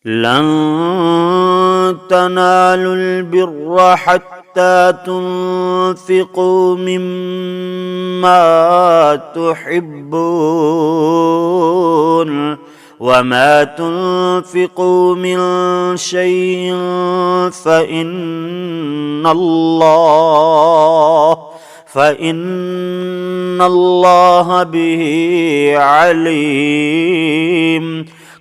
لن تنالوا البر حتى تنفقوا مما تحبون وما تنفقوا من شيء فإن الله به عليم.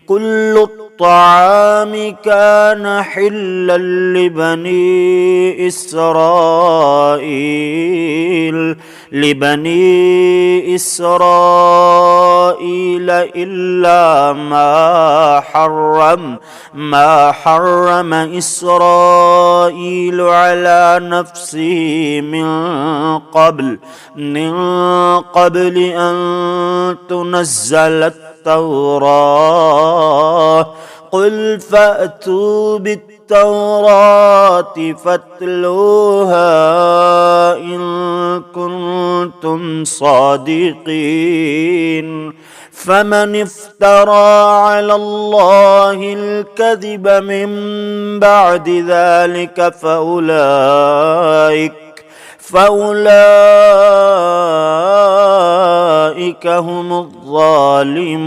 كل الطعام كان حلا لبني إسرائيل إلا ما حرم إسرائيل على نفسه من قبل أن تنزل التوراة. قل فأتوا بالتوراة فاتلوها إن كنتم صادقين. فمن افترى على الله الكذب من بعد ذلك فأولئك هم الظالمون.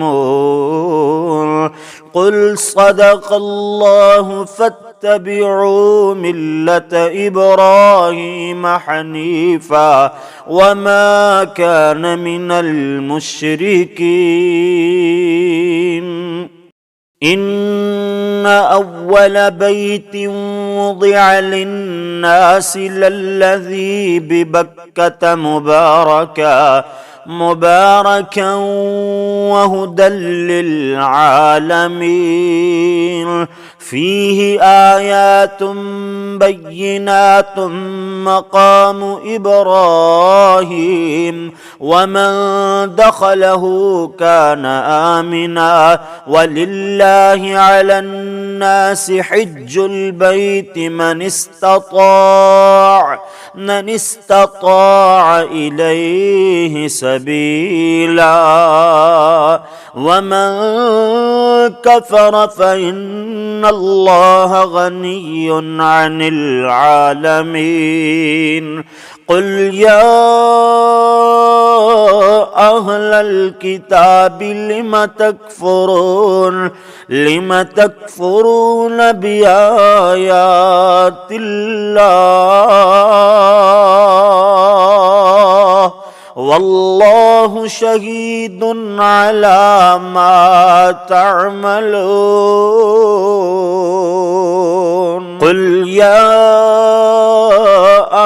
قل صدق الله فاتبعوا ملة إبراهيم حنيفا وما كان من المشركين. إن أول بيت وضع للناس للذي ببكة مباركا وهدى للعالمين. فيه آيات بينات مقام إبراهيم ومن دخله كان آمنا. ولله على الناس حج البيت من استطاع إليه سبيلا ومن كفر فإن الله غني عن العالمين. قل يا أهل الكتاب لم تكفرون بآيات الله والله شهيد على ما تعملون. قل يا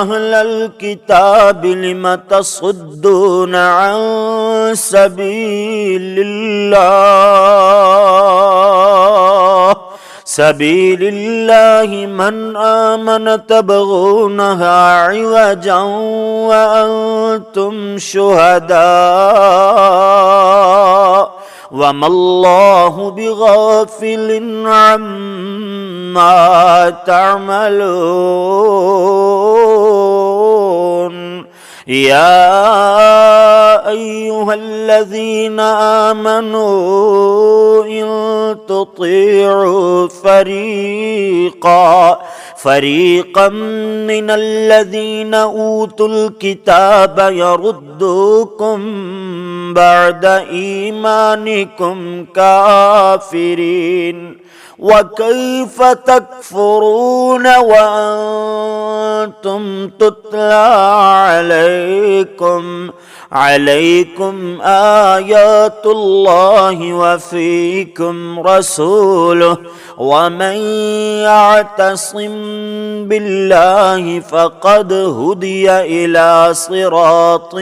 أهل الكتاب لم تصدون عن سبيل الله من آمن تبغونها عوجا وأنتم شهداء وما الله بغافل عما تعملون. يا أيها الذين آمنوا إن تطيعوا فريقا من الذين أوتوا الكتاب يردوكم بعد إيمانكم كافرين. وكيف تكفرون وأنتم تتلى عليكم آيات الله وفيكم رسوله ومن يعتصم بالله فقد هدي إلى صراط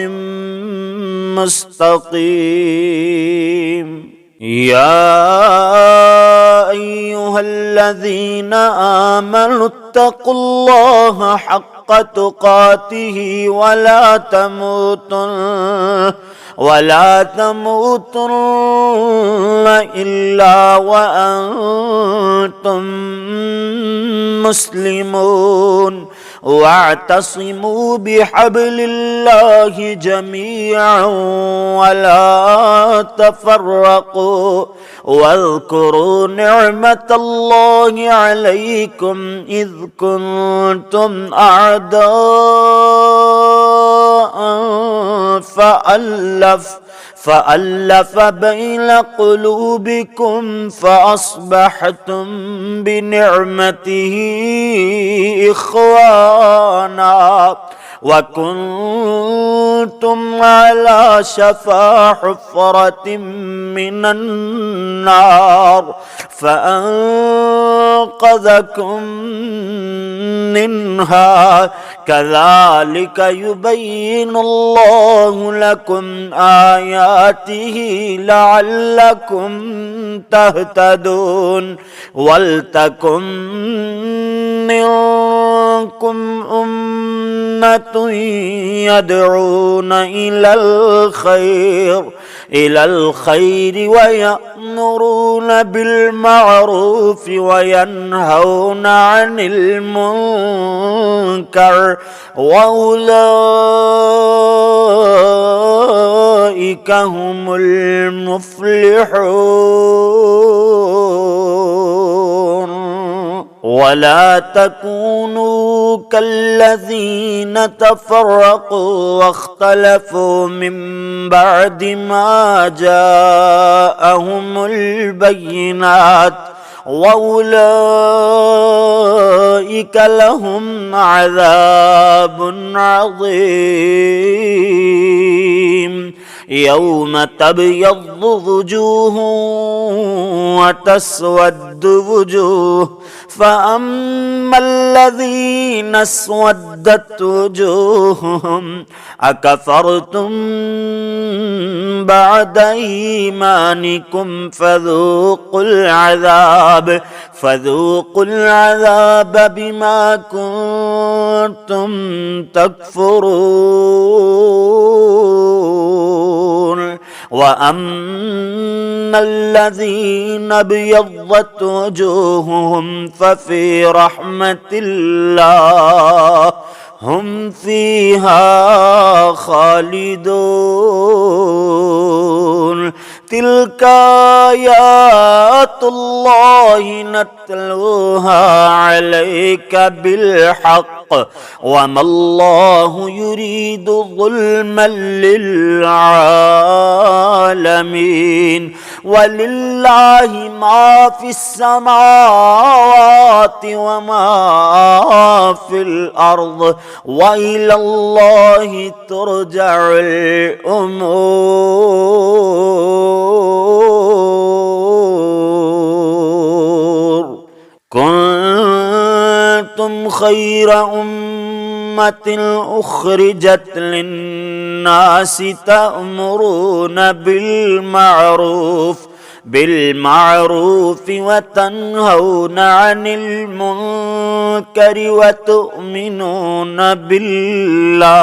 مستقيم. يا أيها الذين آمنوا اتقوا الله حق تقاته ولا تموتن إلا وأنتم مسلمون. واعتصموا بحبل الله جميعا ولا تفرقوا واذكروا نعمة الله عليكم إذ كنتم أعداء فألف بين قلوبكم فأصبحتم بنعمته إخوانا وكنتم على شفا حفرة من النار فأنقذكم منها كذلك يبين الله لكم آياته لعلكم تهتدون ولتكن منكم أمة يدعون إلى الخير ويأمرون بالمعروف وينهون عن المنكر وأولئك هم المفلحون ولا تكونوا كالذين تفرقوا واختلفوا من بعد ما جاءهم البينات وأولئك لهم عذاب عظيم يوم تبيض وجوه وتسود وجوه فأما الذين اسودت وجوههم أكفرتم بعد إيمانكم فذوقوا العذاب بما كنتم تكفرون وأما الذين ابيضت وجوههم ففي رحمة الله هم فيها خالدون تلك آيات الله نتلوها عليك بالحق وما الله يريد ظلما للعالمين ولله ما في السماوات وما في الأرض وإلى الله ترجع الأمور كنتم خير أمة أخرجت للناس تأمرون بالمعروف وتنهون عن المنكر وتؤمنون بالله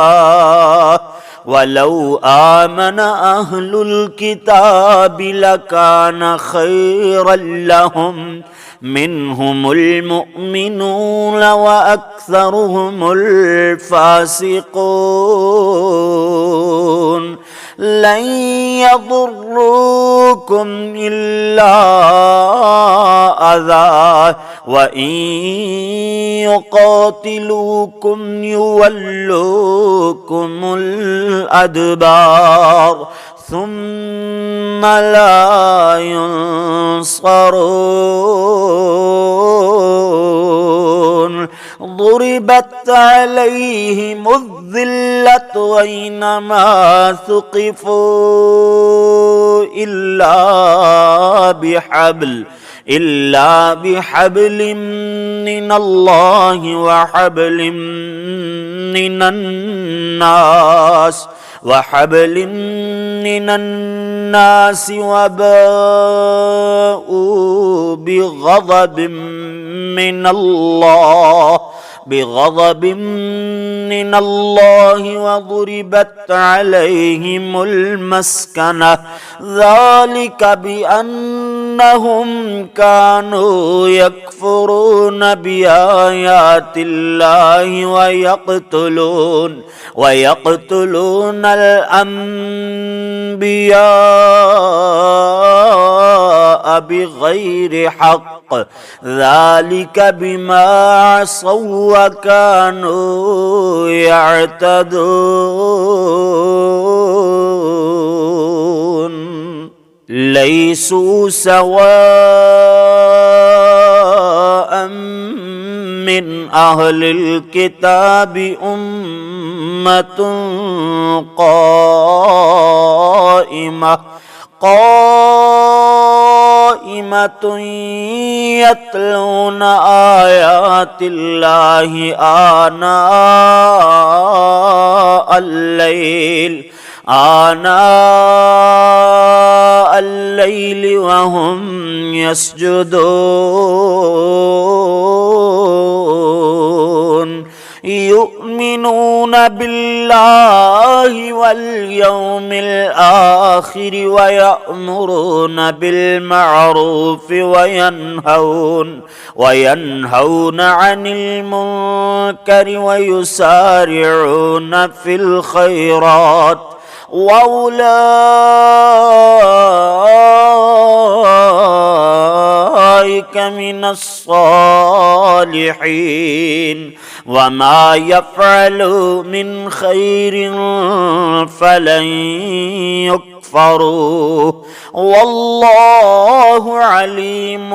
ولو آمن أهل الكتاب لكان خيرا لهم منهم المؤمنون وأكثرهم الفاسقون لن يضروكم إلا أذى وإن يقاتلوكم يولوكم الأدبار ثم لا ينصرون ضربت عليهم الذلة أينما ثقفوا إلا بحبل من الله وحبل من الناس وباءوا بغضب من الله وضربت عليهم المسكنة ذلك بأن إنهم كانوا يكفرون بآيات الله ويقتلون الأنبياء بغير حق ذلك بما عصوا وكانوا يعتدون ليسوا سواء من أهل الكتاب أمة قائمة يتلون آيات الله آناء الليل وهم يسجدون يؤمنون بالله واليوم الآخر ويأمرون بالمعروف وينهون عن المنكر ويسارعون في الخيرات وأولئك من الصالحين وما يفعلوا من خير فلن يكفروه والله عليم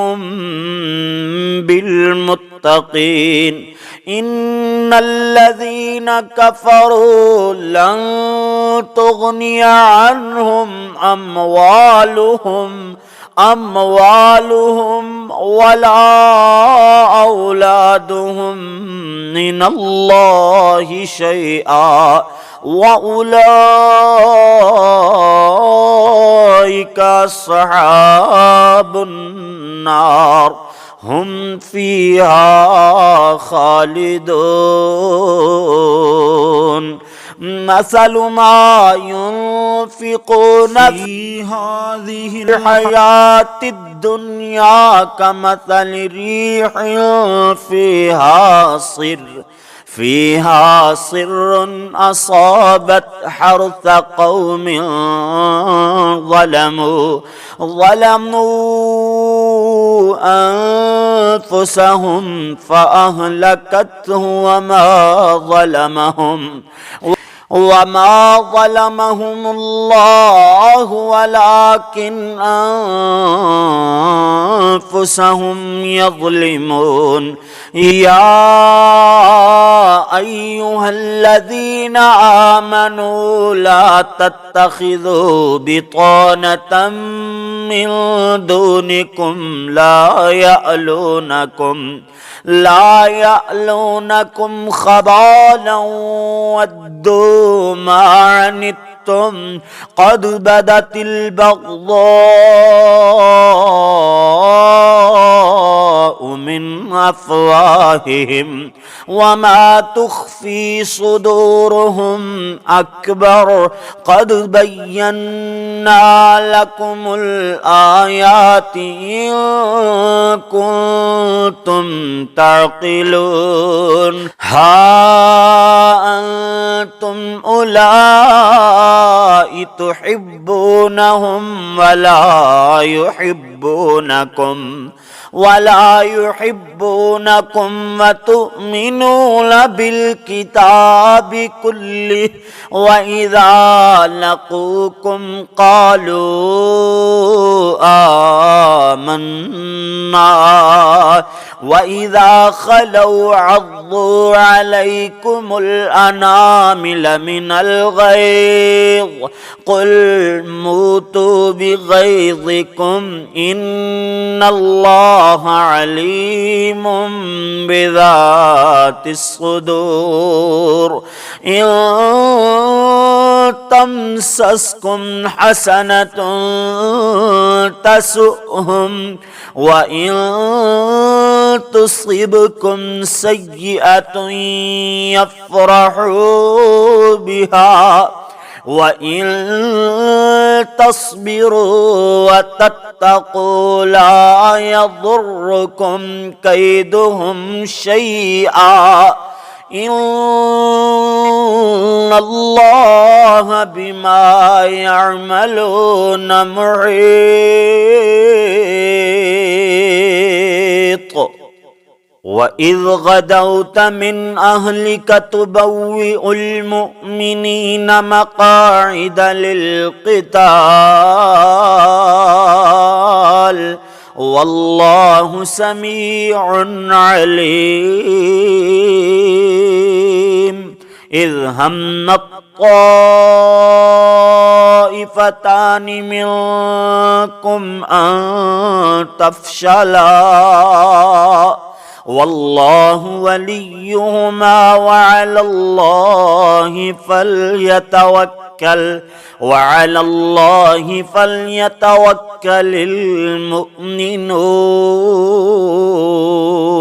بالمتقين إن الذين كفروا لن تغني عنهم أموالهم ولا أولادهم من الله شيئا وأولئك أصحاب النار هم فيها خالدون مثل ما ينفقون في هذه الحياة الدنيا كمثل ريح فيها صر أصابت حرث قوم ظلموا أنفسهم فأهلكته وما ظلمهم الله ولكن أنفسهم يظلمون يا أيها الذين آمنوا لا تتخذوا بطانة من دونكم لا يألونكم خبالا ودوا ما عنتم قد بدت البغضاء من أفواههم وما تخفي صدورهم أكبر قد بينا لكم الآيات إن كنتم تعقلون ها أنتم أولئك تحبونهم ولا يحبونكم وتؤمنون بالكتاب كله وإذا لقوكم قالوا آمنا وإذا خلوا عضوا عليكم الأنامل من الغيظ قل موتوا بغيظكم إن الله عليم بذات الصدور إن تمسسكم حسنة تسؤهم وإن تصبكم سيئة يفرحوا بها وإن تصبروا وتتقوا لا يضركم كيدهم شيئا إن الله بما يعملون محيط. وإذ غدوت من أهلك تبوئ المؤمنين مقاعد للقتال والله سميع عليم. إذ هم الطائفتان منكم أن تفشلا والله وليهما وعلى الله فليتوكل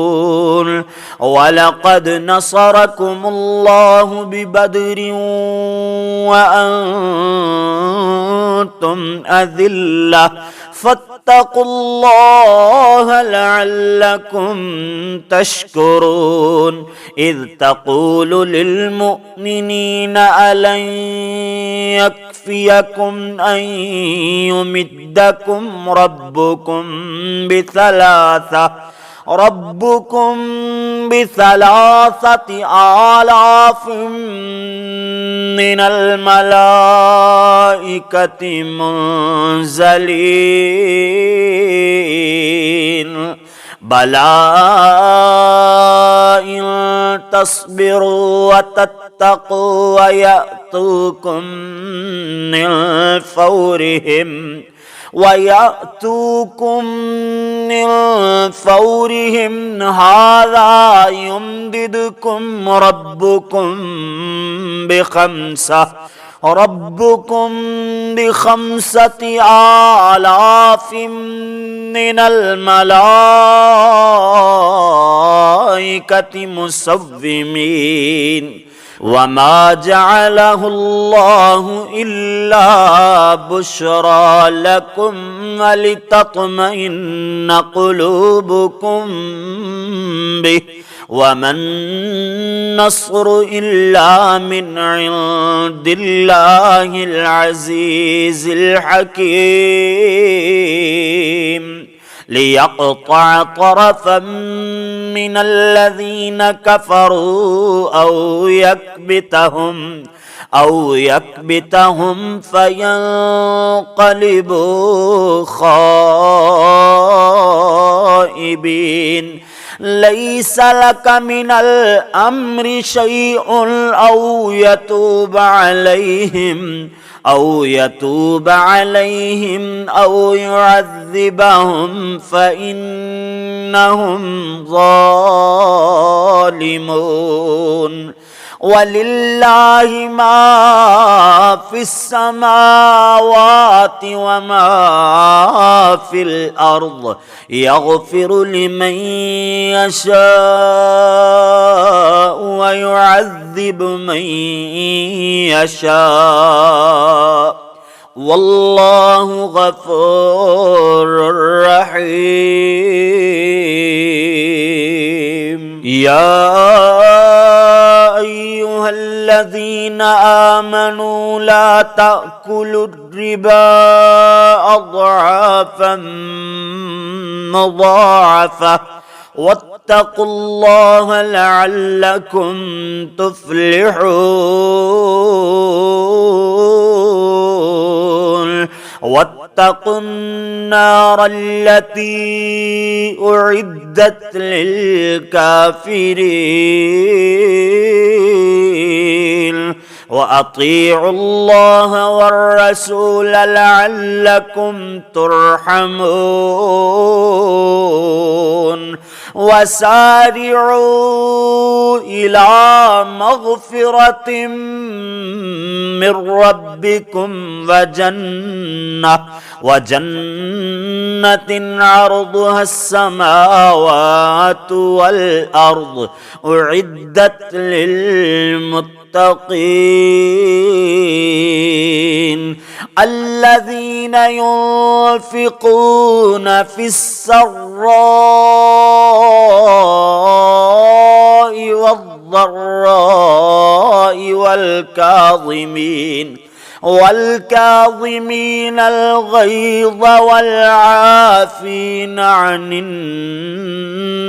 المؤمنون. ولقد نصركم الله ببدر وأنتم أذلة فاتقوا الله لعلكم تشكرون. إذ تقول للمؤمنين ألن يكفيكم أن يمدكم ربكم ب3,000 من الملائكة منزلين بلى إن تصبروا وتتقوا ويأتوكم من فورهم هذا يمددكم ربكم ب5,000 من الملائكة مسومين. وما جعله الله إلا بشرى لكم ولتطمئن قلوبكم به وما النصر إلا من عند الله العزيز الحكيم. ليقطع طرفا من الذين كفروا أو يكبتهم فينقلبوا خائبين. ليس لك من الأمر شيء أو يتوب عليهم أو يعذبهم فإنهم ظالمون. ولله ما في السماوات وما في الأرض يغفر لمن يشاء ويعذب من يشاء والله غفور رحيم. يا أيها الذين آمنوا لا تأكلوا الربا أضعافا مضاعفة واتقوا الله لعلكم تفلحون. واتقوا النار التي أعدت للكافرين. وأطيعوا الله والرسول لعلكم ترحمون. وسارعوا إلى مغفرة من ربكم وجنة عرضها السماوات والأرض أعدت للمتقين للمتقين الذين ينفقون في السراء والضراء والكاظمين الغيظ والعافين عن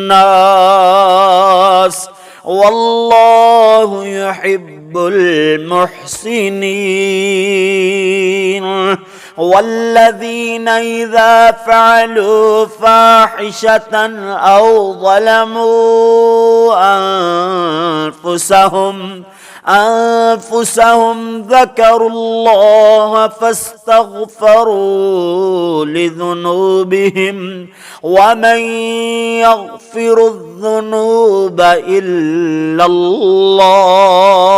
الناس والله يحب المحسنين والذين إذا فعلوا فاحشة أو ظلموا أنفسهم ذكروا الله فاستغفروا لذنوبهم ومن يغفر الذنوب إلا الله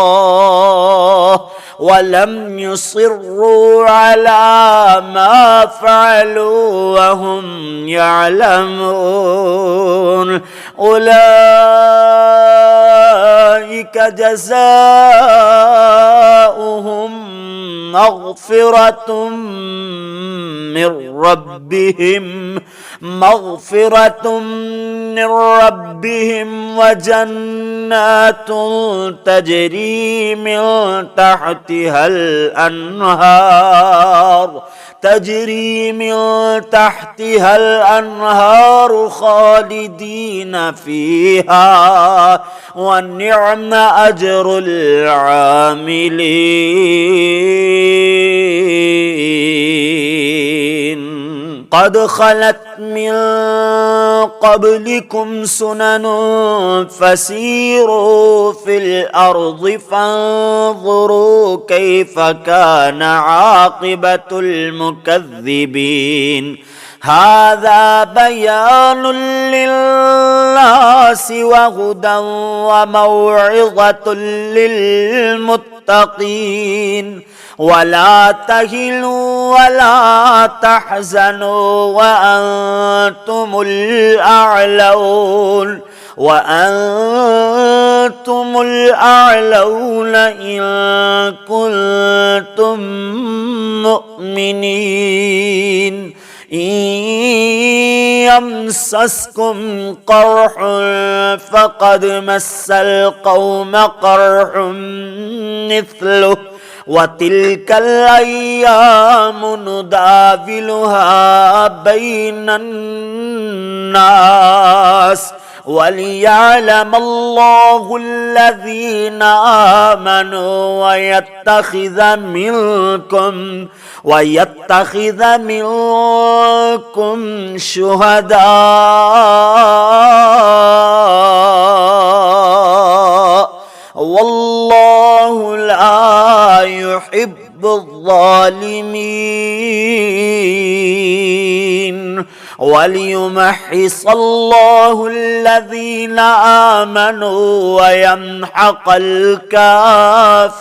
ولم يصروا على ما فعلوا وهم يعلمون أولئك جزاؤهم مغفرة من ربهم وجنات تجري من تحتها الأنهار خالدين فيها ونعم أجر العاملين قد خلت من قبلكم سنن فسيروا في الأرض فانظروا كيف كان عاقبة المكذبين هذا بيان للناس وهدى وموعظة للمتقين ولا تهنوا ولا تحزنوا وأنتم الأعلون إن كنتم مؤمنين إن يمسسكم قرح فقد مس القوم قرح مثله وتلك الأيام نداولها بين الناس وليعلم الله الذين آمنوا ويتخذ منكم شهداء والله لا يحب الظالمين وليمحص الله الذين آمنوا ويمحق الكافرين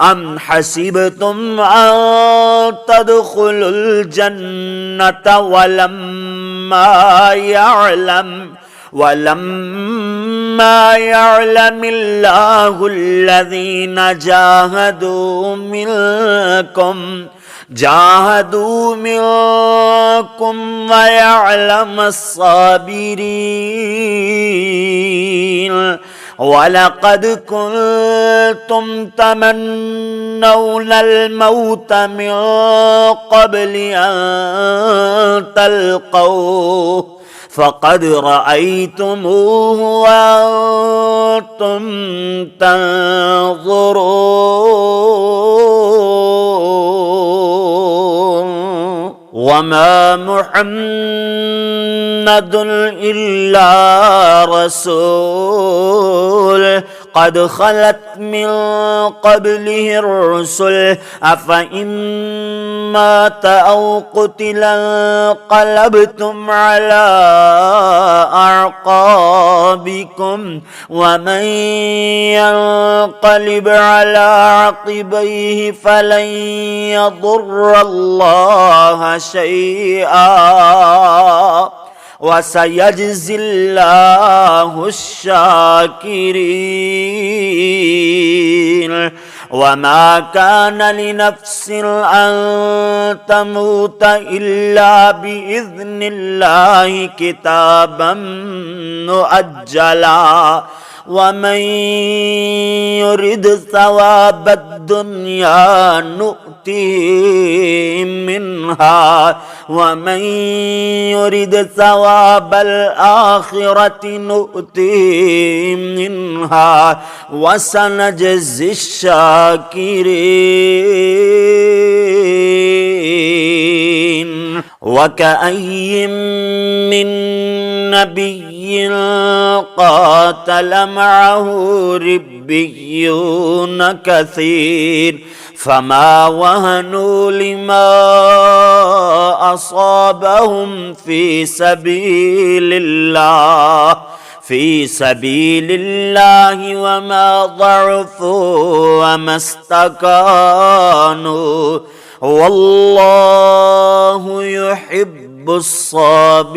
أم حسبتم أن تدخلوا الجنة ولما يعلم الله الذين جاهدوا منكم ويعلم الصابرين ولقد كنتم تمنون الموت من قبل أن تلقوه فقد رأيتموه وأنتم تنظرون وما محمد إلا رسول قد خلت من قبله الرسل أفإن مات أو قتل انقلبتم على أعقابكم ومن ينقلب على عقبيه فلن يضر الله شيئا وسيجزي الله الشاكرين. وما كان لنفس أن تموت إلا بإذن الله كتابا مؤجلا. ومن يرد ثواب الدنيا نؤته منها ومن يرد ثواب الآخرة نؤته منها وسنجزي الشاكرين. وكأي من نبي قاتل معه ربيون كثير فما وهنوا لما أصابهم في سبيل الله وما ضعفوا وما استكانوا والله يحب الصابرين.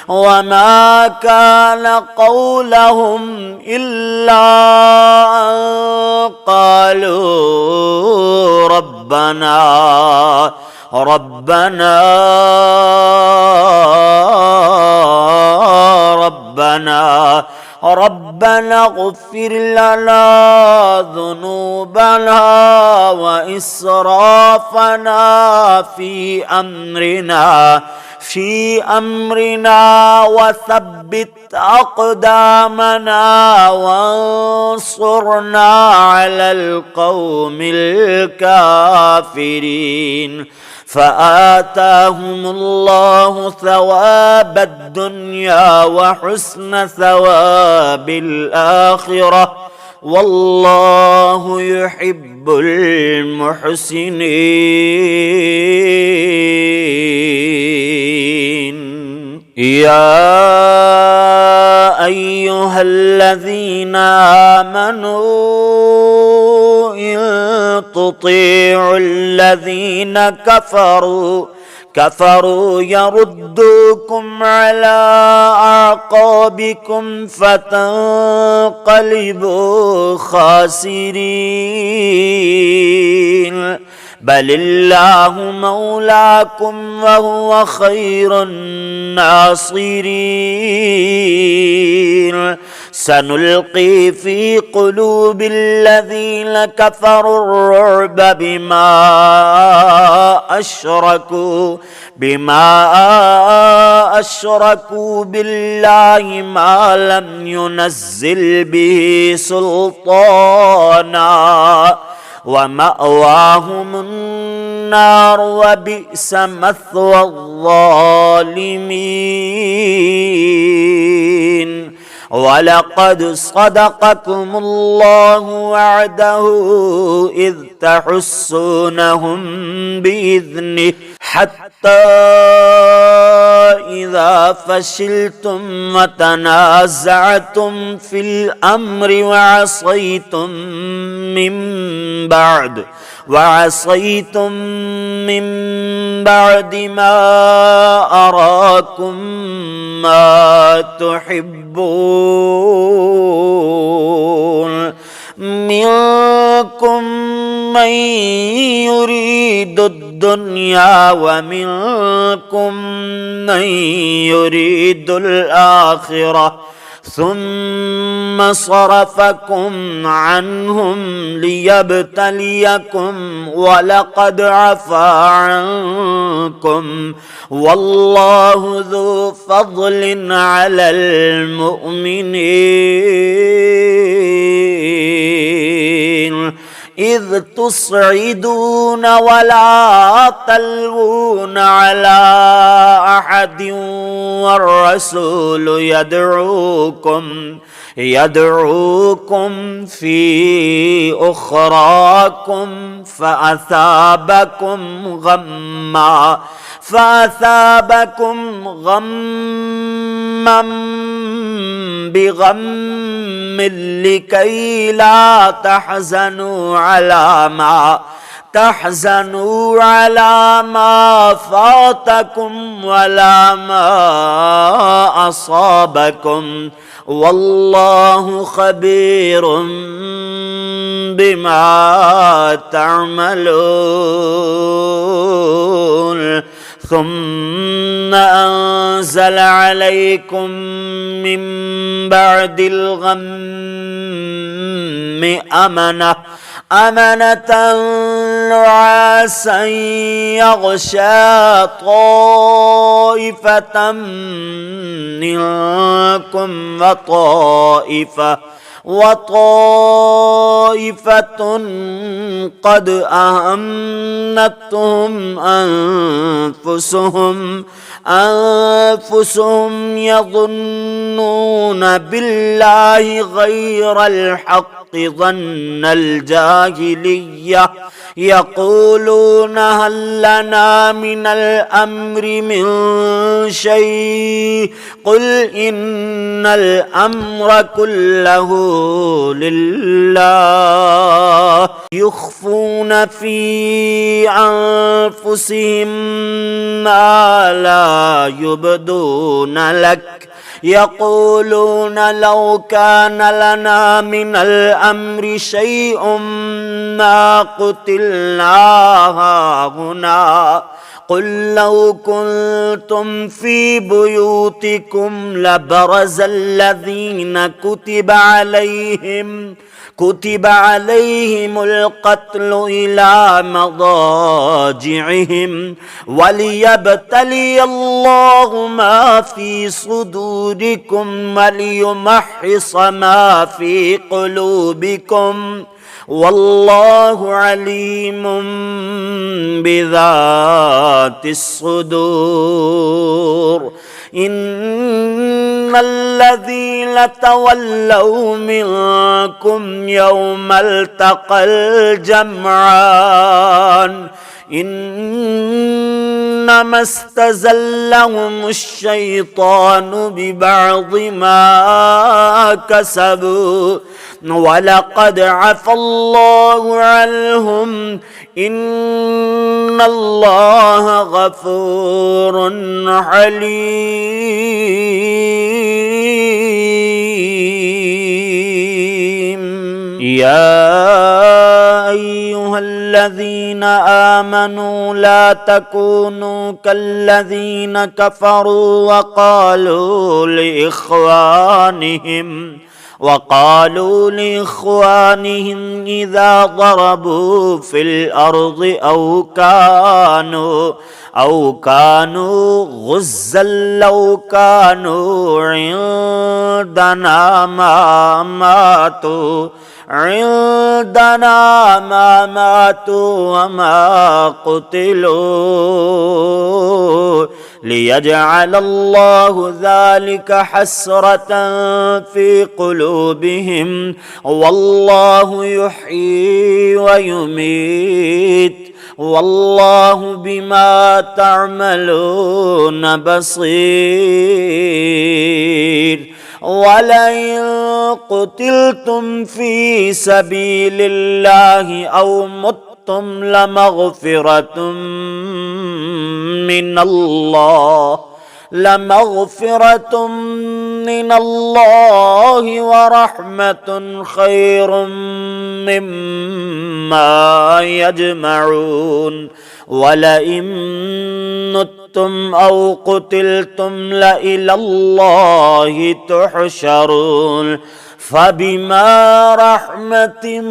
وما كان قولهم إلا أن قالوا ربنا اغفر لنا ذنوبنا وإسرافنا في أمرنا وثبت أقدامنا وانصرنا على القوم الكافرين. فآتاهم الله ثواب الدنيا وحسن ثواب الآخرة والله يحب المحسنين. يا أيها الذين آمنوا إن تطيعوا الذين كفروا يردوكم على أعقابكم فتنقلبوا خاسرين. بل الله مولاكم وهو خير الناصرين. سنلقي في قلوب الذين كفروا الرعب بما أشركوا بالله ما لم ينزل به سلطانا ومأواهم النار وبئس مثوى الظالمين. ولقد صدقكم الله وعده إذ تحسونهم بإذنه حتى إذا فشلتم وتنازعتم في الأمر وعصيتم من بعد ما أراكم ما تحبون منكم من يريد الدنيا ومنكم من يريد الآخرة ثم صرفكم عنهم ليبتليكم ولقد عفا عنكم والله ذو فضل على المؤمنين. إذ تصعدون ولا تلوون على أحد والرسول يدعوكم في أخراكم فأثابكم غما بغم لكي لا تحزنوا تحزنوا على ما فاتكم ولا ما أصابكم والله خبير بما تعملون. ثم أنزل عليكم من بعد الغم أمنة نعاسا يغشى طائفة منكم وطائفة قد أهمتهم أنفسهم يظنون بالله غير الحق ظن الجاهلية يقولون هل لنا من الأمر من شيء قل إن الأمر كله لله يخفون في أنفسهم ما لا يبدون لك يقولون لو كان لنا من الأمر شيء ما قتلنا هاهنا قل لو كنتم في بيوتكم لبرز الذين كتب عليهم القتل إلى مضاجعهم وليبتلي الله ما في صدوركم وليمحص ما في قلوبكم والله عليم بذات الصدور. إن الذين تولوا منكم يوم التقى الجمعان إنما استزلهم الشيطان ببعض ما كسبوا ولقد عفى الله عنهم إن الله غفور حليم. يا أيها الذين آمنوا لا تكونوا كالذين كفروا وقالوا لإخوانهم إذا ضربوا في الأرض أو كانوا غزا لو كانوا عندنا ما ماتوا وما قتلوا ليجعل الله ذلك حسرة في قلوبهم والله يحيي ويميت والله بما تعملون بصير. ولئن قتلتم في سبيل الله أو متم لمغفرة من الله ورحمة خير مما يجمعون. ولئن متم أو قتلتم لإلى الله تحشرون. فبما رحمة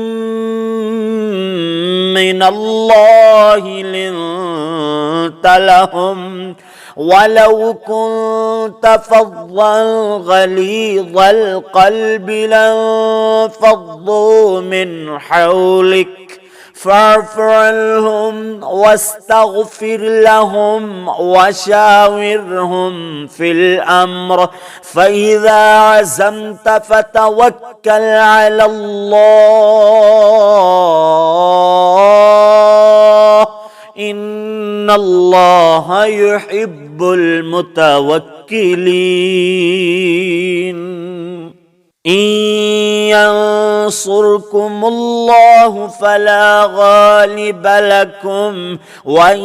من الله لنت لهم ولو كنت فظا غليظ القلب لانفضوا من حولك فاعف عنهم واستغفر لهم وشاورهم في الأمر فإذا عزمت فتوكل على الله إن الله يحب المتوكلين. إن ينصركم الله فلا غالب لكم وإن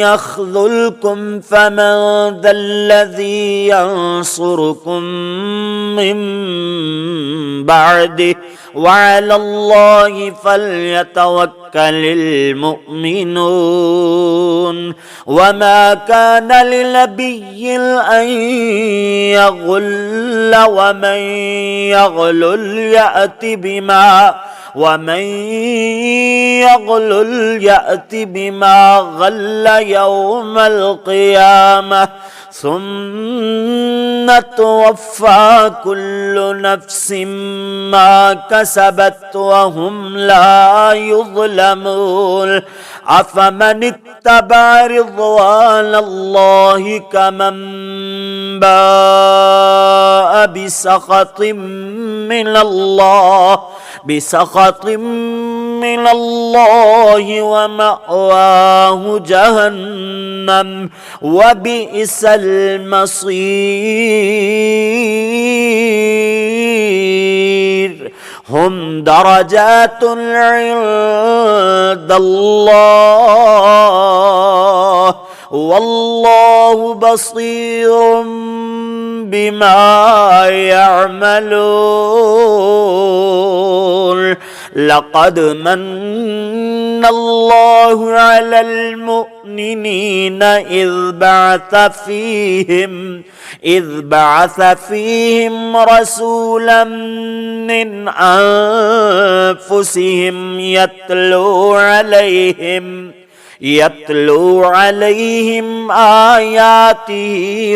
يخذلكم فمن ذا الذي ينصركم من بعده وعلى الله فليتوكل المؤمنون. وما كان لنبي أن يغل ومن يغلل يأت بما غل يوم القيامة ثم توفى كل نفس ما كسبت وهم لا يظلمون. أفمن اتبع رضوان الله كمن باء بسخط من الله ومأواه جهنم وبئس المصير. هم درجات عند الله والله بصير بما يعملون. لقد من الله على المؤمنين إذ بعث فيهم رسولا من أنفسهم يتلو عليهم آياته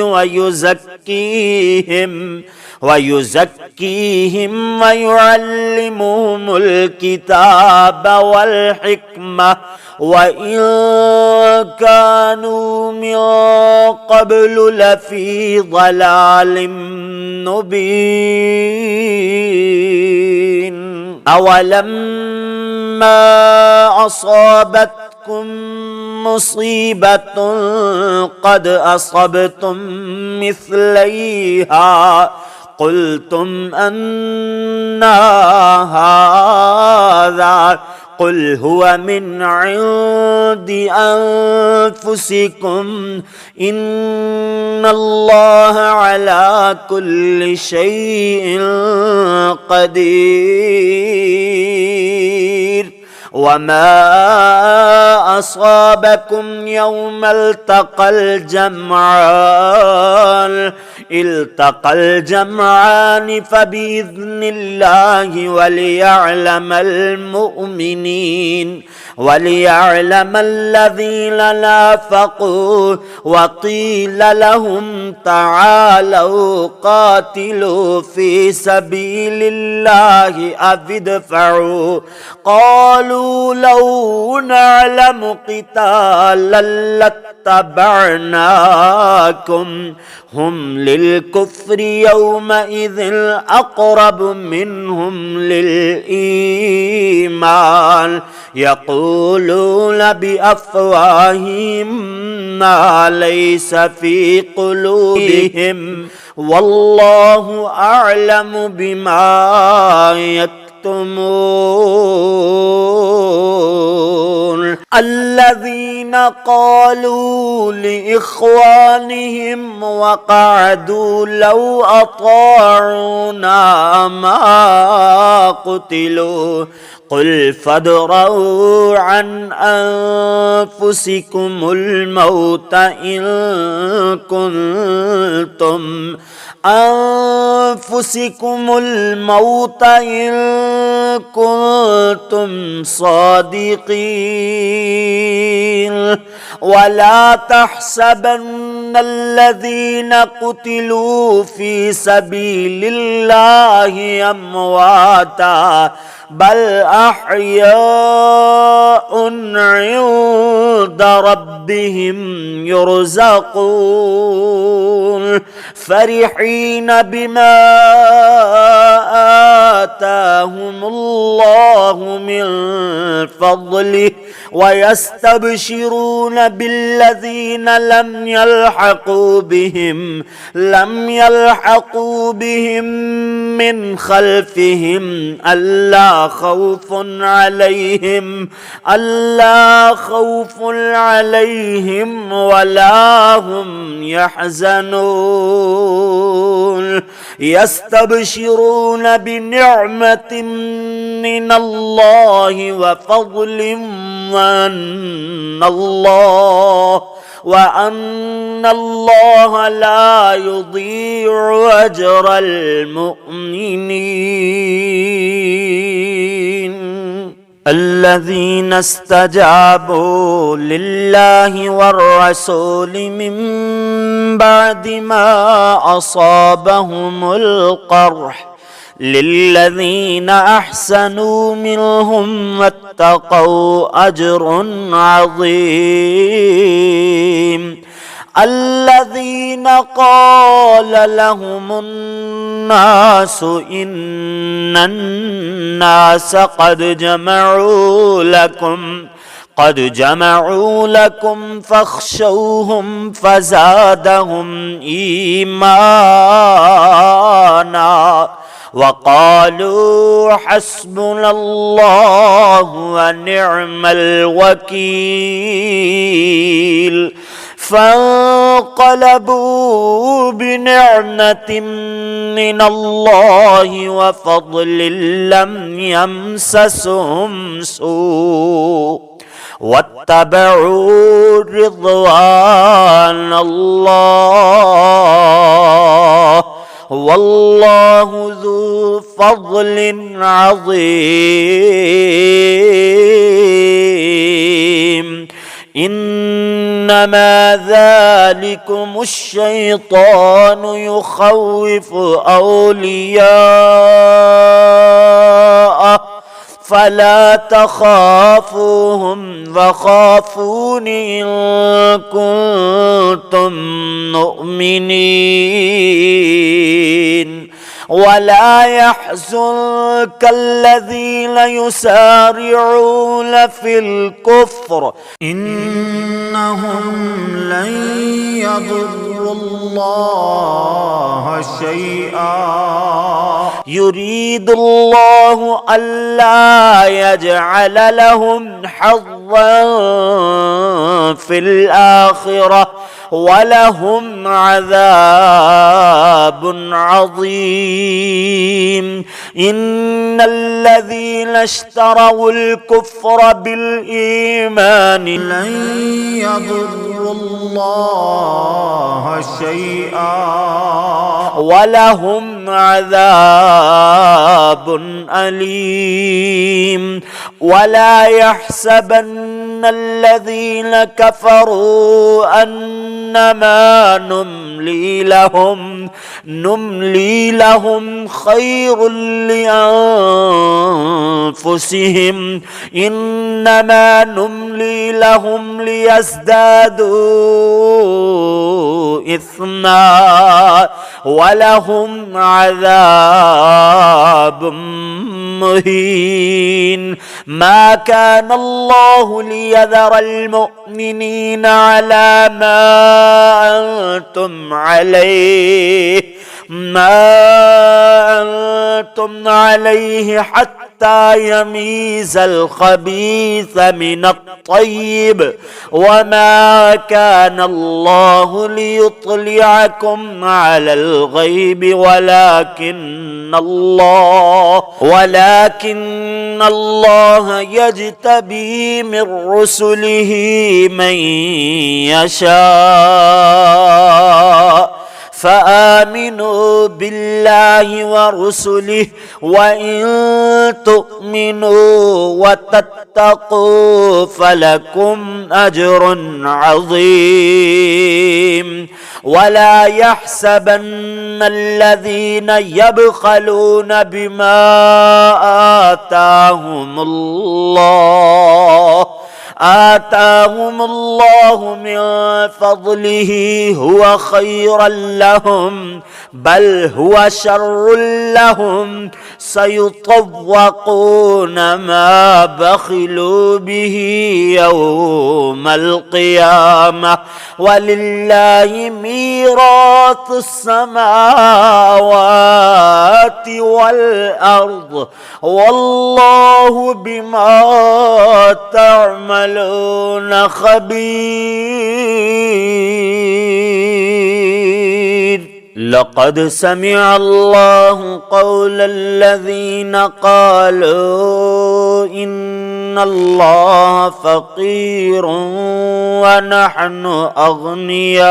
ويزكيهم ويعلمهم الكتاب والحكمة وإن كانوا من قبل لفي ضلال مبين. أولما أصابتكم مصيبة قد أصبتم مثليها قلتم أنى هذا قل هو من عند أنفسكم إن الله على كل شيء قدير. وما أصابكم يوم التقى الجمعان فبإذن الله وليعلم الذين نافقوا وقيل لهم تعالوا قاتلوا في سبيل الله أو ادفعوا قالوا لو نعلم قتالا لاتبعناكم هم للكفر يومئذ أقرب منهم للإيمان يقولون بأفواههم ما ليس في قلوبهم والله أعلم بما يكتمون. الذين قالوا لإخوانهم وقعدوا لو أطاعونا ما قتلوا قل فادرءوا عن أنفسكم الموت إن كنتم صادقين. ولا تحسبن الذين قتلوا في سبيل الله أمواتا بل أحياء عند ربهم يرزقون. فرحين بما آتاهم الله من فضله ويستبشرون بالذين لم يلحقوا بهم من خلفهم ألا خوف عليهم ولا هم يحزنون يستبشرون بنعمة من الله وفضل وأن الله لا يضيع أجر المؤمنين الذين استجابوا لله والرسول من بعد ما أصابهم القرح للذين أحسنوا منهم واتقوا أجر عظيم الذين قال لهم الناس إن الناس قد جمعوا لكم فاخشوهم فزادهم إيمانا وقالوا حسبنا الله ونعم الوكيل فانقلبوا بنعمة من الله وفضل لم يمسسهم سوء واتبعوا رضوان الله والله ذو فضل عظيم إنما ذلكم الشيطان يخوف أولياءه فلا تخافوهم وخافون إن كنتم مؤمنين ولا يحزنك الذين يسارعون في الكفر إنهم لن يضروا الله شيئا يريد الله ألا يجعل لهم حظا في الآخرة ولهم عذاب عظيم إن الذين اشتروا الكفر بالإيمان لن يضروا الله شيئا ولهم عذاب أليم ولا يحسبن الذين كفروا أنما نملي لهم خير لأنفسهم إنما نملي لهم ليزدادوا إثما ولهم عذاب مهين ما كان الله ليذر المؤمنين على ما أنتم عليه حتى يميز الخبيث من الطيب وما كان الله ليطلعكم على الغيب ولكن الله يجتبي من رسله من يشاء فآمنوا بالله ورسله وإن تؤمنوا وتتقوا فلكم أجر عظيم ولا يحسبن الذين يبخلون بما آتاهم الله آتاهم الله من فضله هو خيرا لهم بل هو شر لهم سيطوقون ما بخلوا به يوم القيامة ولله ميراث السماوات والأرض والله بما تعملون خبير. لقد سمع الله قول الذين قالوا إن الله فقير ونحن أغنياء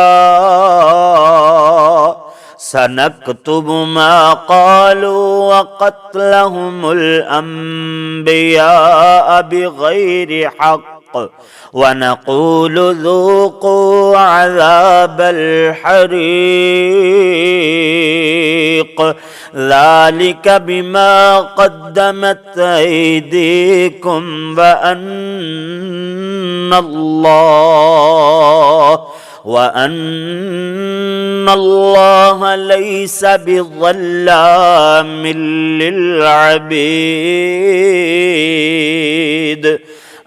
سنكتب ما قالوا وقتلهم الأنبياء بغير حق ونقول ذوقوا عذاب الحريق ذلك بما قدمت أيديكم وأن الله ليس بظلام للعبيد.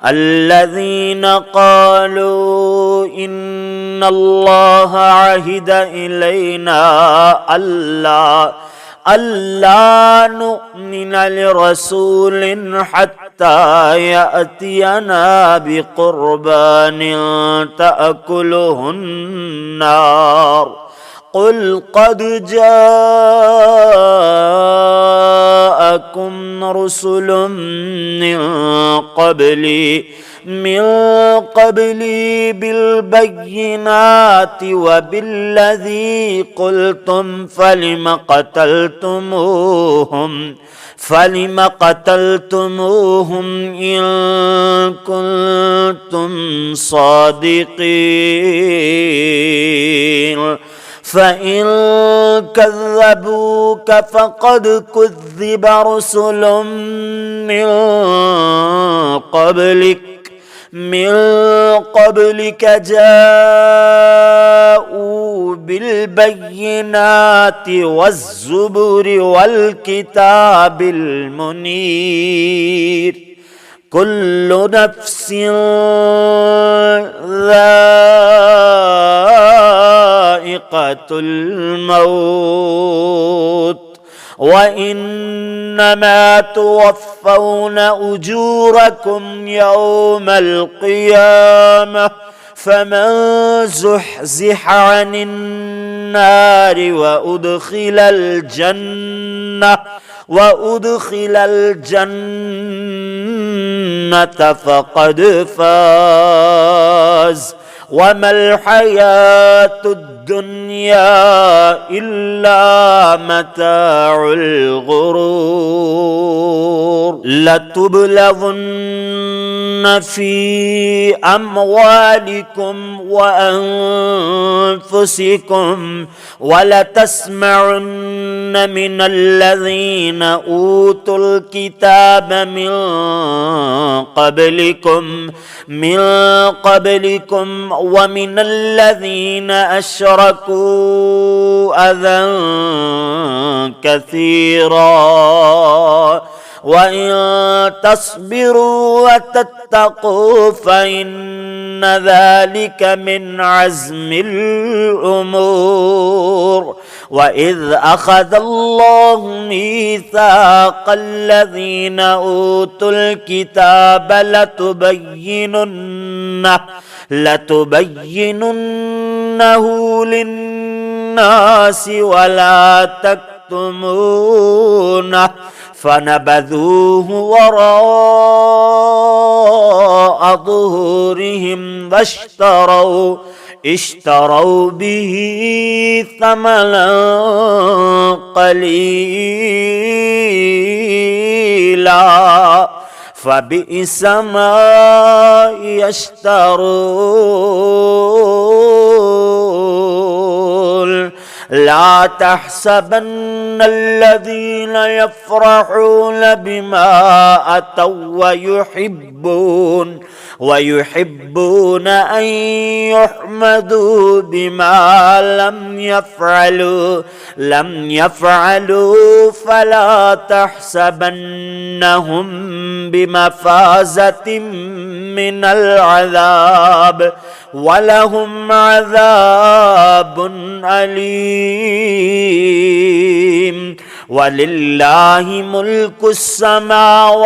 الذين قالوا إن الله عهد إلينا ألا نؤمن لرسول حتى يأتينا بقربان تأكله النار قل قد جاءكم رسل من قبلي بالبينات وبالذي قلتم فلم قتلتموهم إن كنتم صادقين فإن كذبوك فقد كذب رسل من قبلك جاءوا بالبينات والزبر والكتاب المنير كل نفس ذائقة الموت وإنما توفون أجوركم يوم القيامة فمن زحزح عن النار وأدخل الجنة فقد فاز وما الحياة الدنيا إلا متاع الغرور. لتبلغن في أموالكم وأنفسكم ولتسمعن من الذين أوتوا الكتاب من قبلكم ومن الذين أشركوا أذى كثيرا وإن تصبروا وتتقوا فإن ذلك من عزم الأمور. وإذ أخذ الله ميثاق الذين أوتوا الكتاب لتبيننه للناس ولا تكتمونه فنبذوه وراء ظهورهم اشتروا به ثمنا قليلا فبئس ما يشترون. لا تحسبن الذين يفرحون بما أتوا ويحبون أن يحمدوا بما لم يفعلوا فلا تحسبنهم بمفازة من العذاب ولهم عذاب أليم. ولله ملك السماوات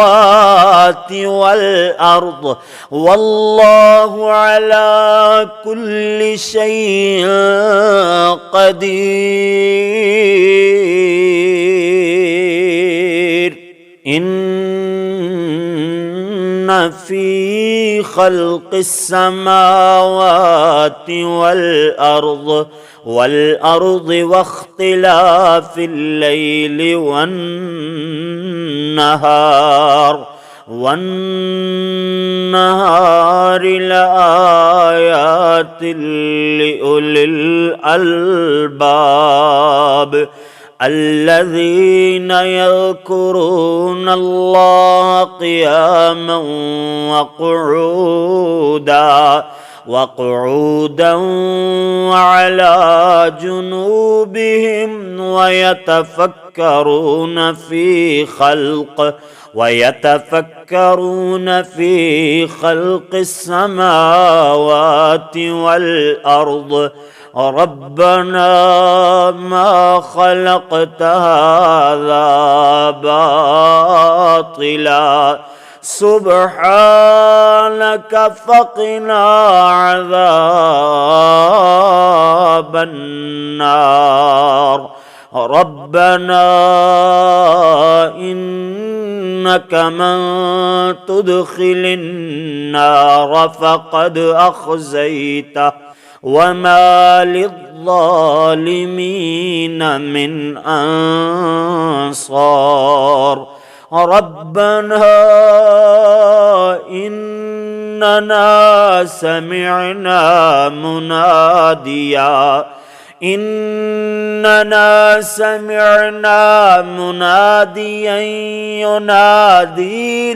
والأرض والله على كل شيء قدير. إن في خلق السماوات والأرض واختلاف الليل والنهار لآيات لأولي الألباب الذين يذكرون الله قياما وقعودا وعلى جنوبهم ويتفكرون في خلق السماوات والأرض ربنا ما خلقت هذا باطلا سبحانك فقنا عذاب النار. ربنا إنك من تدخل النار فقد أخزيته وما للظالمين من أنصار. ربنا إننا سمعنا مناديا ينادي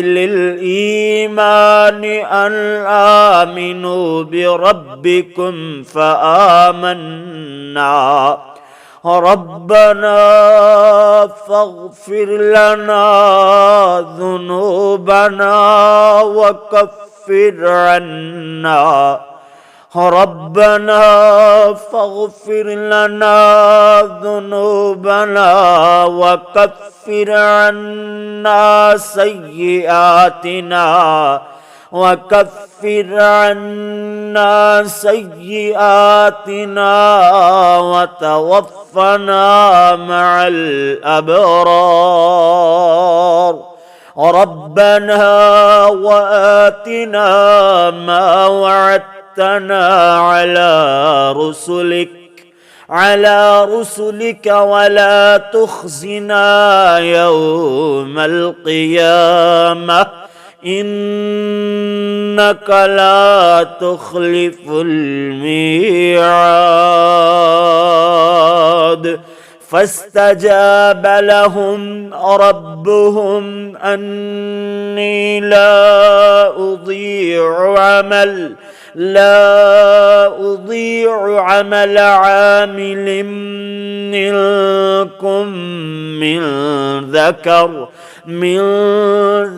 للإيمان أن آمنوا بربكم فآمنا. ربنا فاغفر لنا ذنوبنا وكفر عنا سيئاتنا وتوفنا مع الأبرار. ربنا وآتنا ما وعدتنا على رسلك ولا تخزنا يوم القيامة إنك لا تخلف الميعاد. فاستجاب لهم ربهم أني لا أضيع عمل عامل منكم من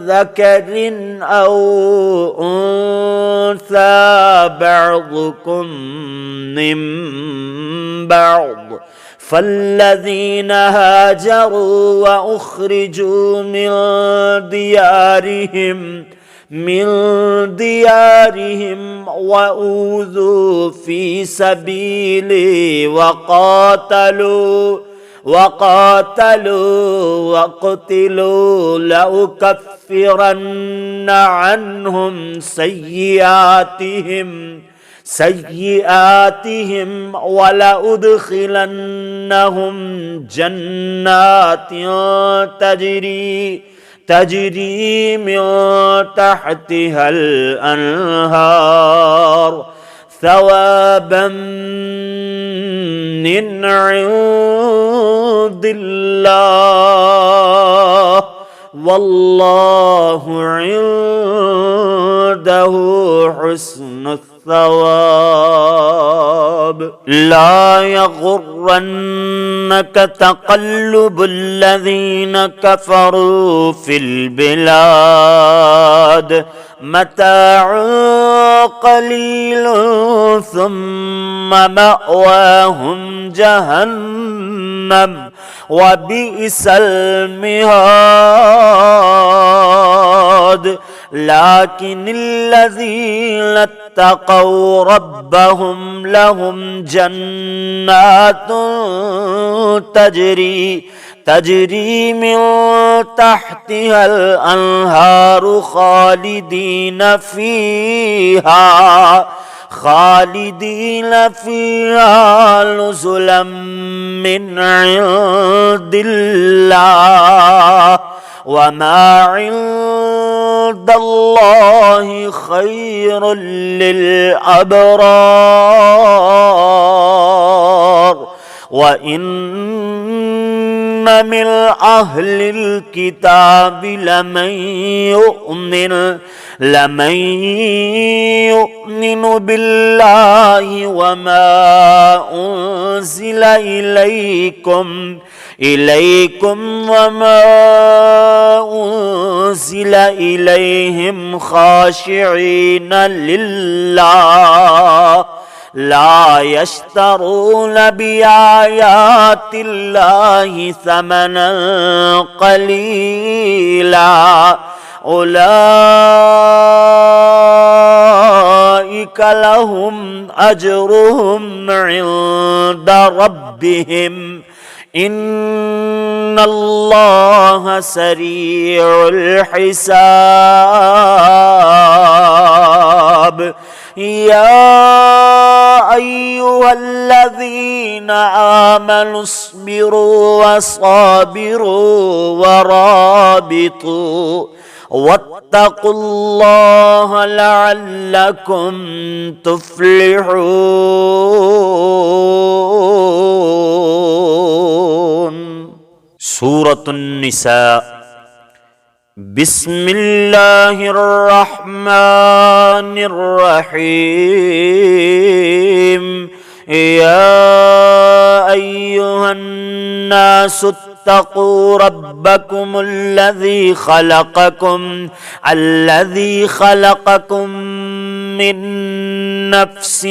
ذكر أو أنثى بعضكم من بعض. فالذين هاجروا وأخرجوا من ديارهم وأوذوا في سبيلي وقاتلوا وقتلوا لأكفرن عنهم سيئاتهم ولأدخلنهم جنات تجري من تحتها الأنهار ثوابا من عند الله والله عنده حسن الثواب. لا يغرنك تقلب الذين كفروا في البلاد متاع قليل ثم مأواهم جهنم وبئس المهاد. لكن الذين اتقوا ربهم لهم جنات تجري من تحتها الأنهار خالدين فيها نزلا من عند الله وما عند الله خير للأبرار. وإن من أهل الكتاب لمن يؤمن بالله وما أنزل إليكم وما أنزل إليهم خاشعين لله لا يشترون بآيات الله ثمنا قليلا أولئك لهم أجرهم عند ربهم إن الله سريع الحساب. يا أيها الذين آمنوا اصبروا وصابروا ورابطوا واتقوا الله لعلكم تفلحون. سورة النساء. بسم الله الرحمن الرحيم. يا أيها الناس اتقوا ربكم الذي خلقكم من نفس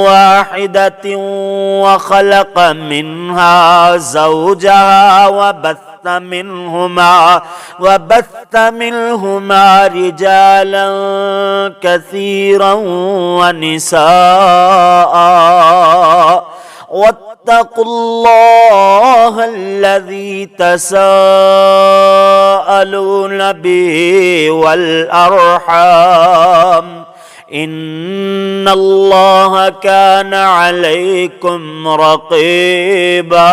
واحدة وخلق منها زوجها وبث منهما رجالا كثيرا ونساء واتقوا الله الذي تساءلون به والأرحام إن الله كان عليكم رقيبا.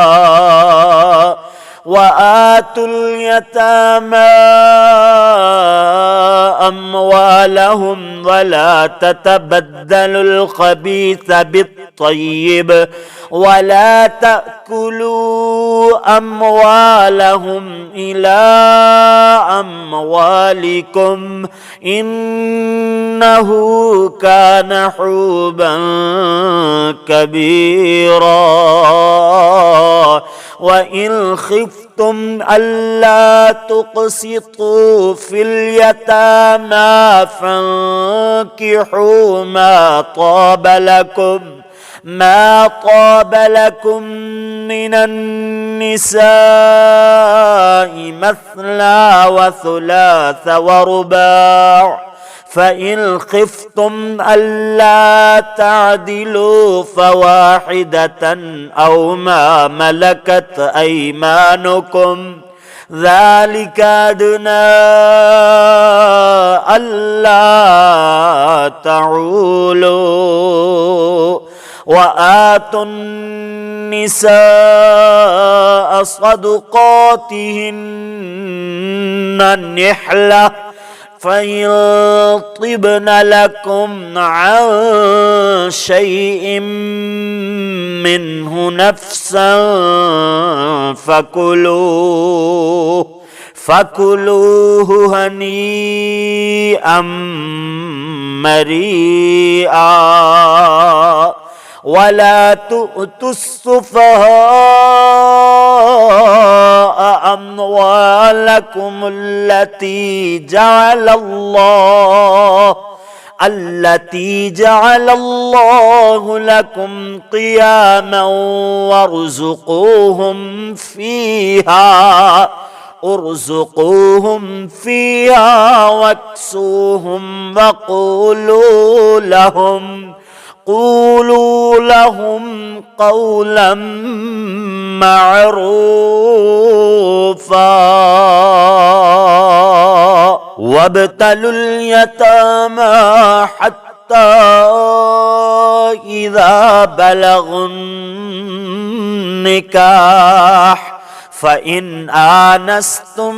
وآتوا اليتامى أموالهم ولا تتبدلوا الخبيث بالطيب ولا تأكلوا أموالهم إلى أموالكم إنه كان حوبا كبيرا. وإن خفتم ألا تقسطوا في اليتامى فانكحوا ما طاب لكم من النساء مثنى وثلاث ورباع فإن خفتم ألا تعدلوا فواحدة أو ما ملكت أيمانكم ذلك أدنى ألا تعولوا. وآتوا النساء صدقاتهن نحلة فإن طبن لكم عن شيء منه نفسا فكلوه هنيئا مريئا ولا تؤتوا السفهاء أموالكم التي جعل الله لكم قياما ارزقوهم فيها واكسوهم قولوا لهم قولا معروفا وابتلوا اليتامى حتى إذا بلغوا النكاح فإن آنستم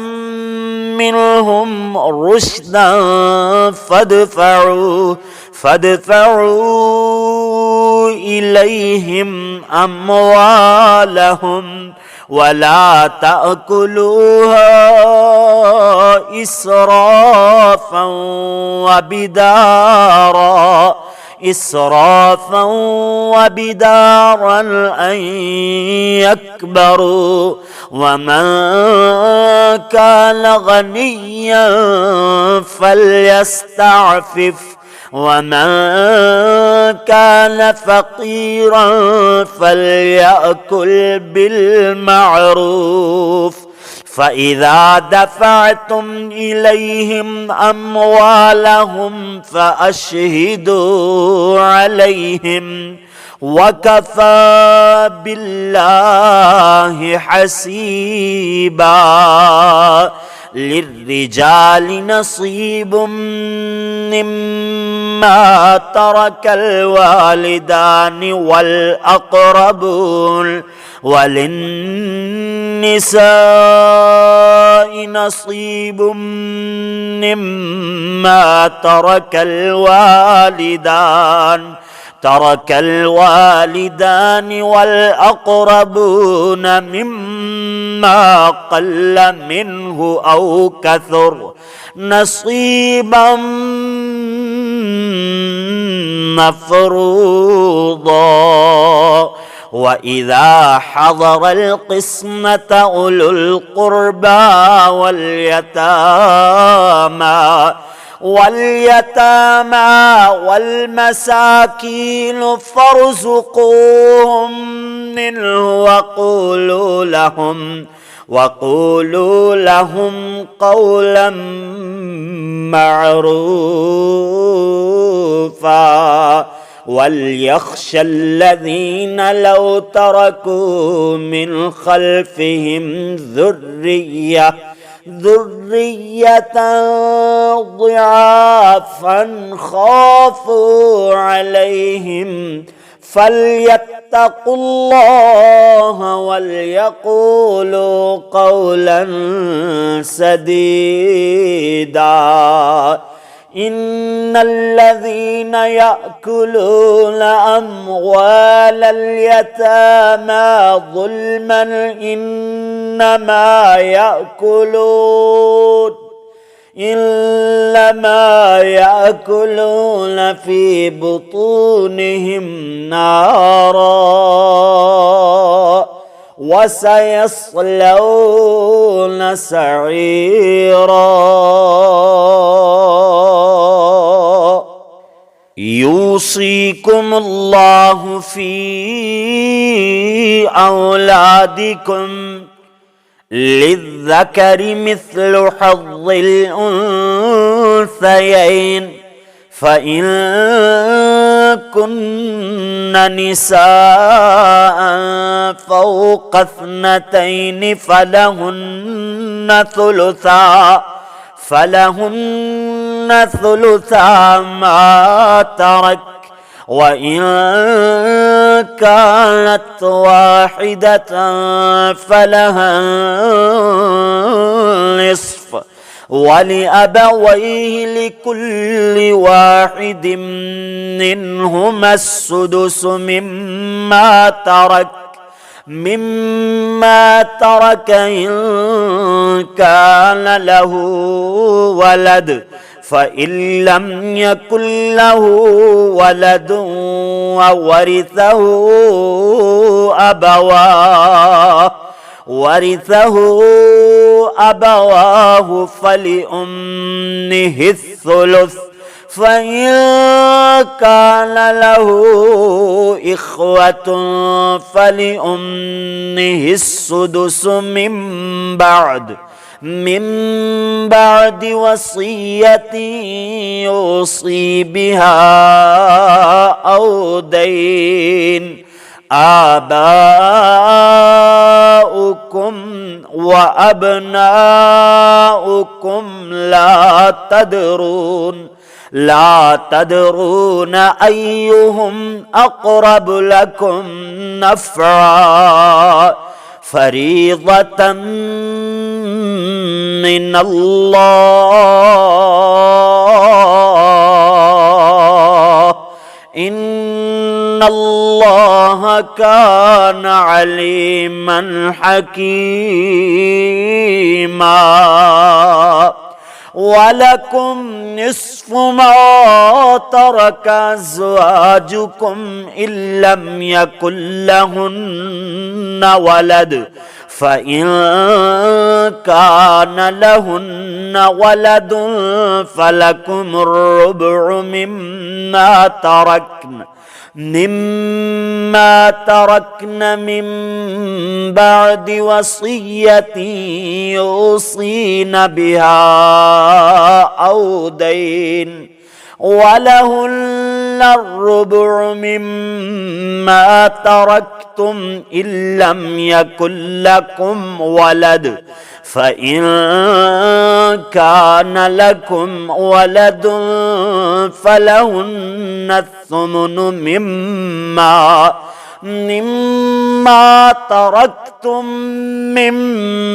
منهم رشدا فادفعوا إليهم أموالهم ولا تأكلوها إسرافا وبدارا أن يكبروا ومن كان غنيا فليستعفف ومن كان فقيرا فليأكل بالمعروف فإذا دفعتم إليهم أموالهم فأشهدوا عليهم وكفى بالله حسيبا للرجال نصيب مما ترك الوالدان والأقربون وللنساء نصيب مما ترك الوالدان والأقربون مما قل منه أو كثر نصيبا مفروضا وإذا حضر القسمة أولو القربى واليتامى والمساكين فارزقوهم منه وقولوا لهم قولا معروفا وليخشى الذين لو تركوا من خلفهم ذرية ضعافا خافوا عليهم فليتقوا الله وليقولوا قولا سديدا إن الذين يأكلون أموال اليتامى ظلما إنما يأكلون في بطونهم نارا وسيصلون سعيرا يوصيكم الله في أولادكم للذكر مثل حظ الأنثيين فإن كن نساء فوق 2 فلهن ثلثا ما ترك وإن كانت واحدة فلها النصف ولأبويه لكل واحد منهما السدس مما ترك إن كان له ولد، فإن لم يكن له ولد ورثه أبواه فلأمه الثلث، فإن كان له إخوة فلأمه السدس من بعد وصية يوصي بها أو دين. آباؤكم وأبناؤكم لا تدرون أيهم أقرب لكم نفعا، فريضة من الله، إن الله كان عليما حكيما. ولكم نصف ما ترك أزواجكم إن لم يكن لهن ولد، فإن كان لهن ولد فلكم الربع مما تركن من بعد وصية يوصين بها أو دين، ولهن الربع مما تركتم إن لم يكن لكم ولد، فإن كان لكم ولد فلهن الثمن مما تركتم من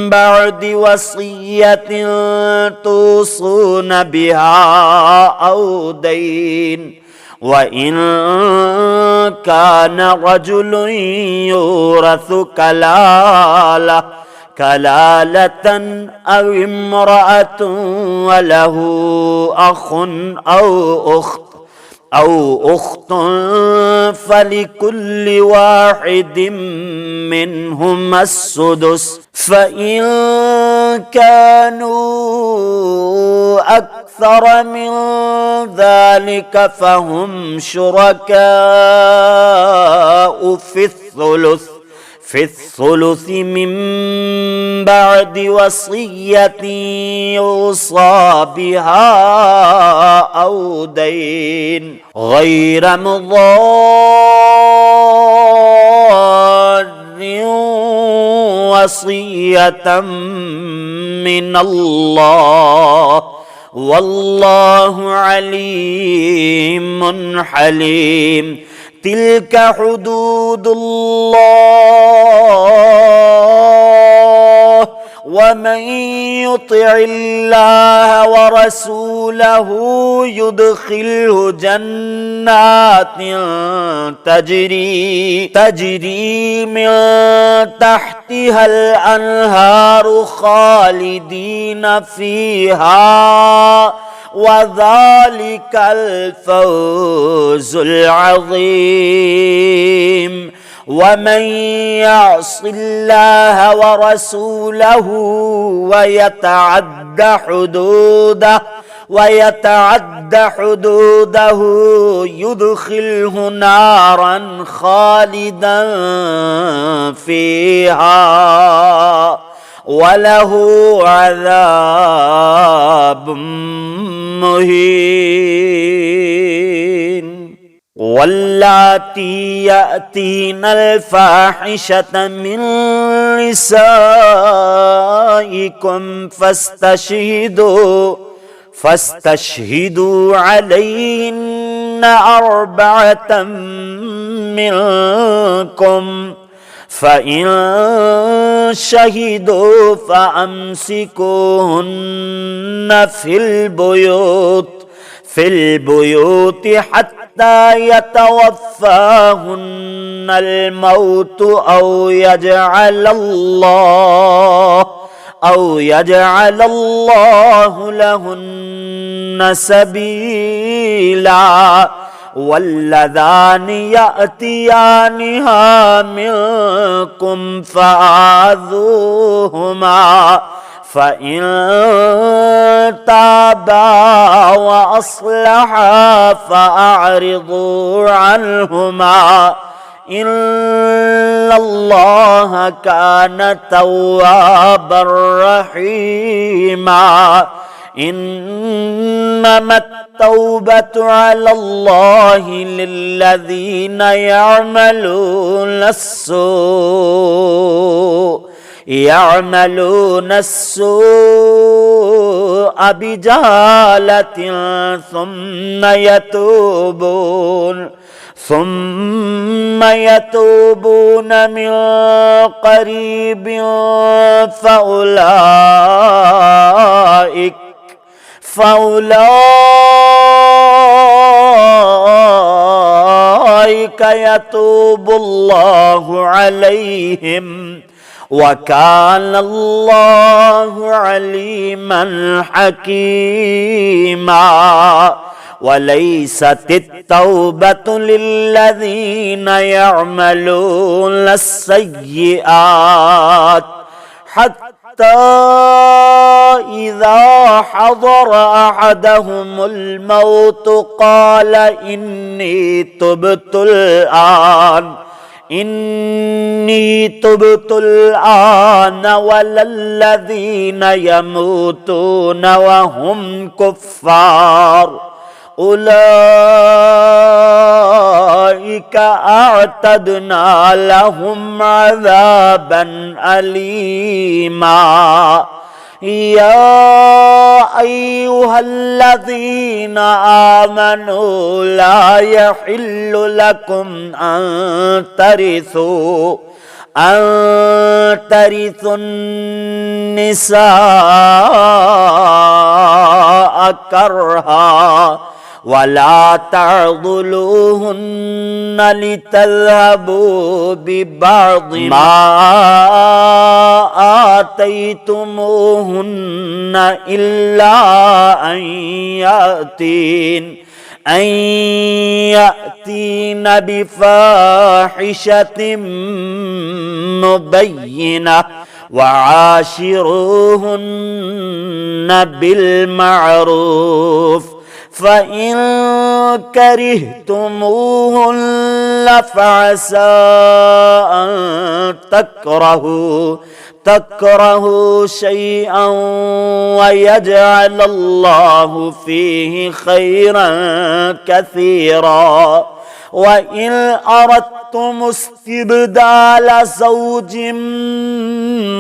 بعد وصية توصون بها أو دين. وإن كان رجل يورث كلالة أو امرأة وله أخ أو أخت فلكل واحد منهما السدس، فإن كانوا أكثر من ذلك فهم شركاء في الثلث من بعد وصية يوصى بها أو دين، غير مضار وصية من الله، والله عليم حليم. تلك حدود الله، ومن يطع الله ورسوله يدخله جنات تجري من تحتها الأنهار خالدين فيها، وذلك الفوز العظيم. ومن يعص الله ورسوله ويتعد حدوده يدخله نارا خالدا فيها وله عذاب مهين. واللاتي يأتين الفاحشة من نسائكم فاستشهدوا عليهن 4 منكم، فإن شهدوا فأمسكوهن في البيوت حتى يتوفاهن الموت أو يجعل الله لهن سبيلا. واللذان يأتيانها منكم فآذوهما فإن تابا وأصلحا فأعرضوا عنهما إن الله كان توابا رحيما. إنما التوبة على الله للذين يعملون السوء بجهالة ثم يتوبون من قريب فأولئك يتوب الله عليهم وكان الله عليما حكيما. وليست التوبة للذين يعملون السيئات حتى إذا حضر أحدهم الموت قال إني تبت الآن ولا الذين يموتون وهم كفار أولئك أعتدنا لهم عذابا أليما. يا أيها الذين آمنوا لا يحل لكم أن ترثوا النساء كرها ولا تعضلوهن لتذهبوا ببعض ما آتيتموهن إلا أن يأتين بفاحشة مبينة وعاشروهن بالمعروف فإن كرهتموهن فعسى أن تكرهوا شيئا ويجعل الله فيه خيرا كثيرا. وإن أردتم استبدال زوج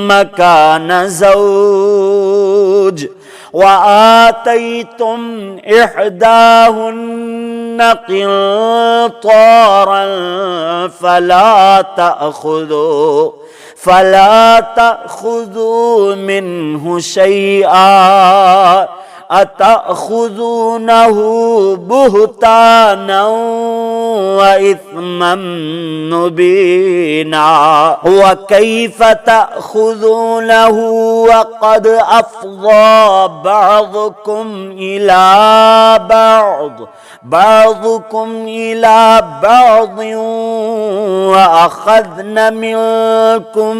مكان زوج وآتيتم إحداهن قنطارا فلا تأخذوا منه شيئا أتأخذونه بهتانا وإثما مبينا. وكيف تأخذونه وقد أفضى بعضكم إلى بعض وأخذن منكم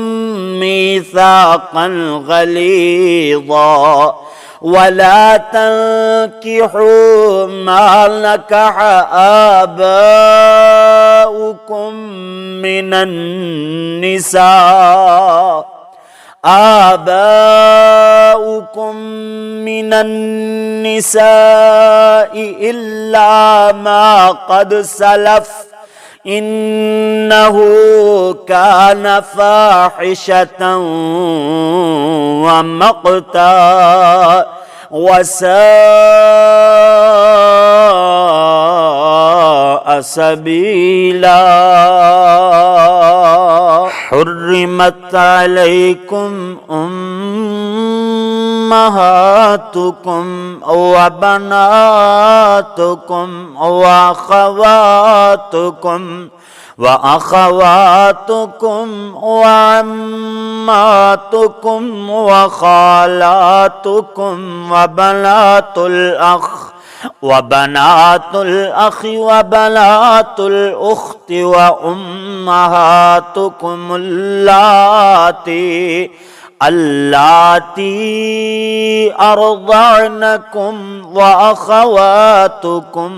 ميثاقا غليظا. ولا تنكحوا ما نكح آباؤكم من النساء إلا ما قد سلف إنه كان فاحشة ومقتا وساء سبيلا. حرمت عليكم أمهاتكم وبناتكم وأخواتكم وعماتكم وخالاتكم وبنات الأخ وبنات الأخت وأمهاتكم اللاتي أرضعنكم وأخواتكم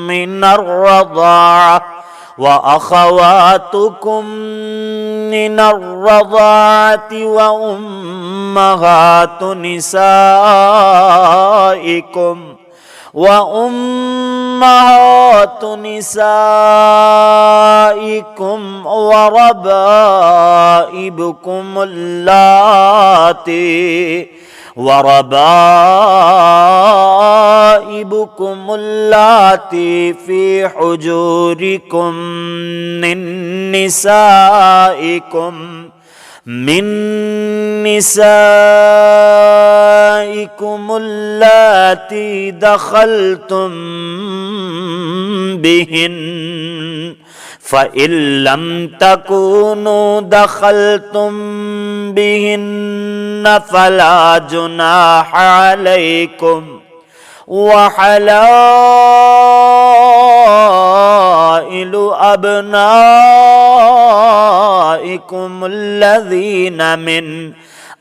من الرضاعة وأمهات نسائكم وربائبكم اللاتي في حجوركم من نسائكم اللاتي دخلتم بهن فإن لم تكونوا دخلتم بهن فلا جناح عليكم وحلائل أبنائكم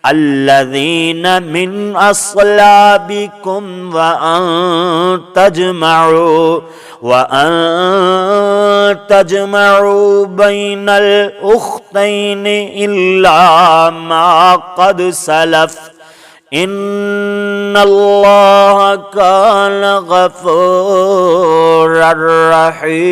الذين من أصلابكم وأن تجمعوا بين الأختين إلا ما قد سلف إن الله كان غفورا رحيما.